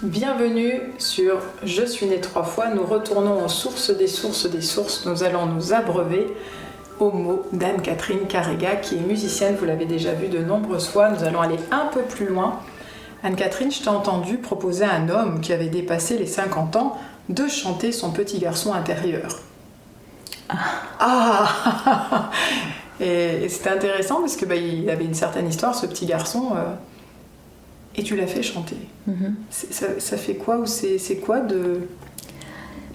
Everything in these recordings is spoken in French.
Bienvenue sur Je suis née 3 fois. Nous retournons aux sources des sources des sources. Nous allons nous abreuver aux mots d'Anne-Catherine Carrega, qui est musicienne, vous l'avez déjà vu de nombreuses fois. Nous allons aller un peu plus loin. Anne-Catherine, je t'ai entendu proposer à un homme qui avait dépassé les 50 ans de chanter son petit garçon intérieur. Ah Et c'était intéressant parce que il avait une certaine histoire, ce petit garçon, et tu l'as fait chanter. Ça fait quoi, ou c'est quoi de...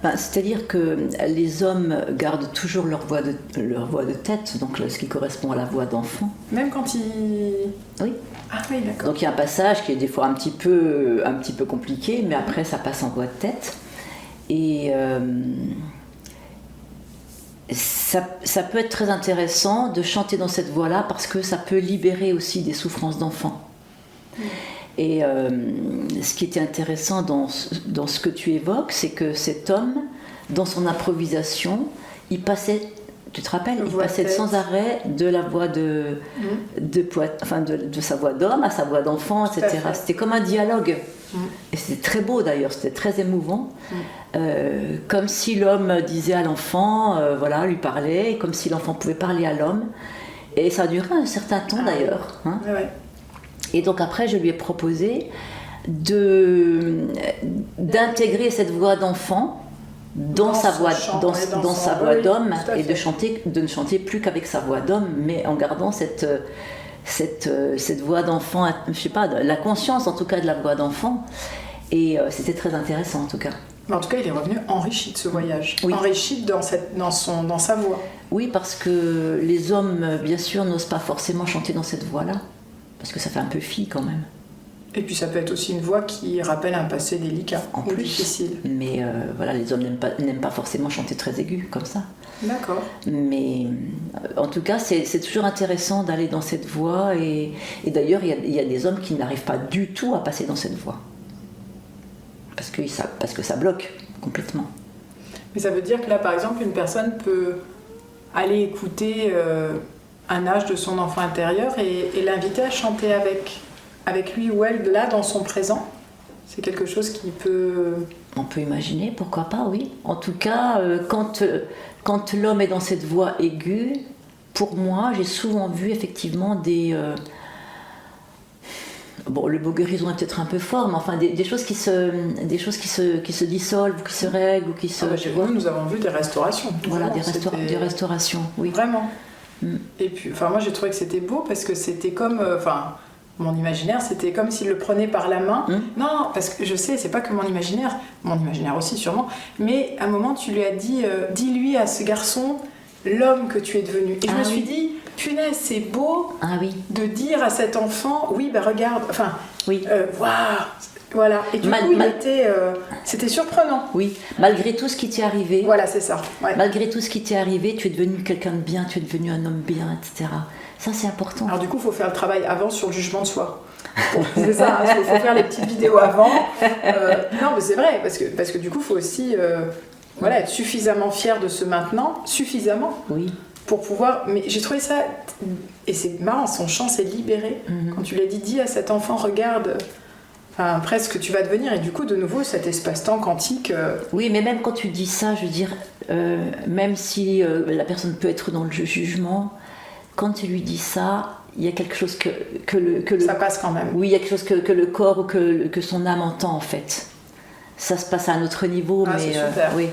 C'est-à-dire que les hommes gardent toujours leur voix de tête, donc ce qui correspond à la voix d'enfant. Même quand ils... Oui. Ah oui, d'accord. Donc il y a un passage qui est des fois un petit peu compliqué, mais après ça passe en voix de tête. Et ça peut être très intéressant de chanter dans cette voix-là parce que ça peut libérer aussi des souffrances d'enfant. Et ce qui était intéressant dans ce que tu évoques, c'est que cet homme, dans son improvisation, il passait, tu te rappelles, il passait sans arrêt de la voix de sa voix d'homme à sa voix d'enfant, etc. C'était comme un dialogue. Et c'était très beau d'ailleurs, c'était très émouvant. Comme si l'homme disait à l'enfant, lui parlait, comme si l'enfant pouvait parler à l'homme. Et ça a duré un certain temps d'ailleurs. Hein. Ouais. Et donc après, je lui ai proposé d'intégrer cette voix d'enfant dans sa voix d'homme et de ne chanter plus qu'avec sa voix d'homme, mais en gardant cette voix d'enfant, je sais pas, la conscience en tout cas de la voix d'enfant. Et c'était très intéressant en tout cas. Mais en tout cas, il est revenu enrichi de ce voyage, oui. Enrichi dans sa voix. Oui, parce que les hommes, bien sûr, n'osent pas forcément chanter dans cette voix-là. Parce que ça fait un peu fille quand même. Et puis ça peut être aussi une voix qui rappelle un passé délicat ou difficile. Mais les hommes n'aiment pas forcément chanter très aigu comme ça. D'accord. Mais en tout cas, c'est toujours intéressant d'aller dans cette voix. Et d'ailleurs, il y a des hommes qui n'arrivent pas du tout à passer dans cette voix. Parce que ça bloque complètement. Mais ça veut dire que là, par exemple, une personne peut aller écouter... un âge de son enfant intérieur et l'inviter à chanter avec lui ou elle là dans son présent. C'est quelque chose qui peut... On peut imaginer, pourquoi pas, oui. En tout cas, quand l'homme est dans cette voix aiguë, pour moi, j'ai souvent vu effectivement des... le mot guérison est peut-être un peu fort, mais enfin des choses qui se dissolvent, ou qui se règlent, ou qui se... nous avons vu des restaurations. Voilà, des restaurations, oui. Vraiment. Et puis, moi j'ai trouvé que c'était beau parce que c'était comme, mon imaginaire, c'était comme s'il le prenait par la main. Non, parce que je sais, c'est pas que mon imaginaire aussi sûrement, mais à un moment tu lui as dit, dis-lui à ce garçon l'homme que tu es devenu. Et je me suis dit, punaise, c'est beau de dire à cet enfant, oui, regarde, waouh. Voilà, et du coup, c'était surprenant. Oui, malgré tout ce qui t'est arrivé. Voilà, c'est ça. Ouais. Malgré tout ce qui t'est arrivé, tu es devenu quelqu'un de bien, tu es devenu un homme bien, etc. Ça, c'est important. Alors du coup, il faut faire le travail avant sur le jugement de soi. C'est ça, il faut faire les petites vidéos avant. Non, mais c'est vrai, parce que du coup, il faut aussi être suffisamment fier de ce maintenant, suffisamment, pour pouvoir... Mais j'ai trouvé ça... Et c'est marrant, son chant s'est libéré. Quand tu l'as dit, dis à cet enfant, regarde... presque tu vas devenir, et du coup de nouveau cet espace-temps quantique. Oui, mais même quand tu dis ça, je veux dire, même si la personne peut être dans le jugement, quand tu lui dis ça, il y a quelque chose que ça passe quand même. Oui, il y a quelque chose que le corps ou que son âme entend en fait. Ça se passe à un autre niveau, mais c'est super. Oui.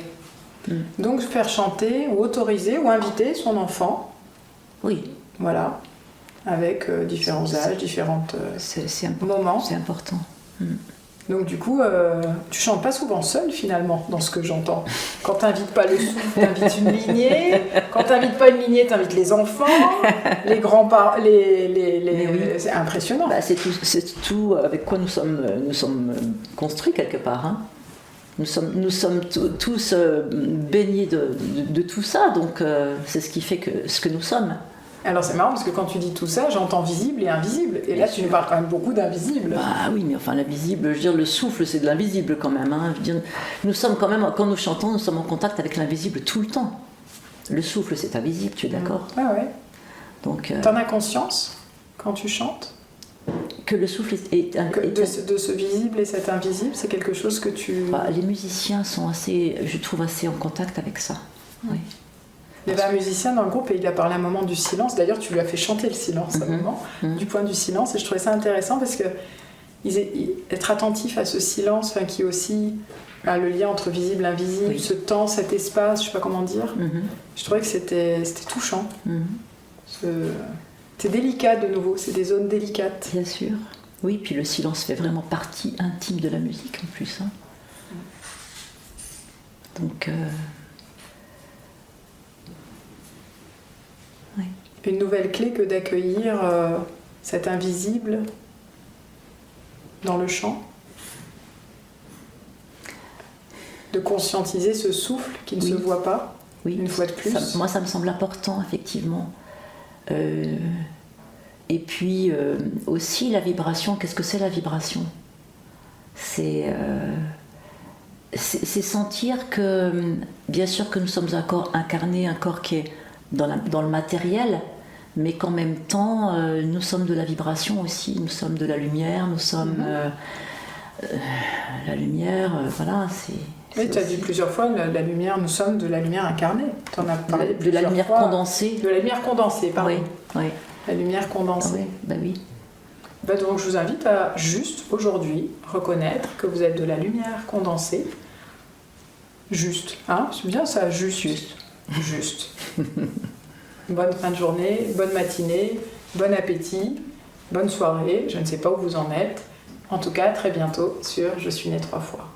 Donc faire chanter ou autoriser ou inviter son enfant. Oui. Voilà, avec différents âges, différentes moments. C'est important. Donc du coup, tu chantes pas souvent seul finalement, dans ce que j'entends. Quand t'invites pas le souffle, t'invites une lignée. Quand t'invites pas une lignée, t'invites les enfants, les grands-parents, c'est impressionnant. C'est tout avec quoi nous sommes construits quelque part. Hein. Nous sommes tous baignés de tout ça, donc c'est ce qui fait ce que nous sommes. Alors c'est marrant parce que quand tu dis tout ça, j'entends visible et invisible. Et là, tu nous parles quand même beaucoup d'invisible. Ah oui, mais enfin l'invisible, je veux dire, le souffle, c'est de l'invisible quand même. Hein. Je veux dire, nous sommes quand même, quand nous chantons, nous sommes en contact avec l'invisible tout le temps. Le souffle, c'est invisible, tu es d'accord ? Ouais. Donc, t'en as conscience quand tu chantes ? Que le souffle est de ce visible et cet invisible, c'est quelque chose que tu... Les musiciens sont assez, je trouve, assez en contact avec ça. Oui. Il y avait un musicien dans le groupe et il a parlé un moment du silence. D'ailleurs, tu lui as fait chanter le silence à un moment, du point du silence. Et je trouvais ça intéressant parce que être attentif à ce silence, qui est aussi le lien entre visible et invisible, ce temps, cet espace, je sais pas comment dire. Je trouvais que c'était touchant. C'est délicat de nouveau, c'est des zones délicates. Bien sûr. Oui, puis le silence fait vraiment partie intime de la musique en plus. Hein. Donc... Oui. Une nouvelle clé que d'accueillir cet invisible dans le chant. De conscientiser ce souffle qui ne se voit pas, une fois de plus. Moi, ça me semble important, effectivement. Et puis aussi la vibration, qu'est-ce que c'est la vibration ? C'est sentir que, bien sûr que nous sommes un corps incarné, un corps qui est dans le matériel, mais qu'en même temps, nous sommes de la vibration aussi, nous sommes de la lumière, nous sommes... la lumière, voilà, c'est... Oui, tu as dit plusieurs fois, la lumière, nous sommes de la lumière incarnée. Tu en as parlé de la lumière condensée. De la lumière condensée, pardon. Oui. La lumière condensée. Oui. Donc je vous invite à juste, aujourd'hui, reconnaître que vous êtes de la lumière condensée. Juste. Hein ? C'est bien ça, juste. Bonne fin de journée, bonne matinée, bon appétit, bonne soirée. Je ne sais pas où vous en êtes. En tout cas, à très bientôt sur Je suis née 3 fois.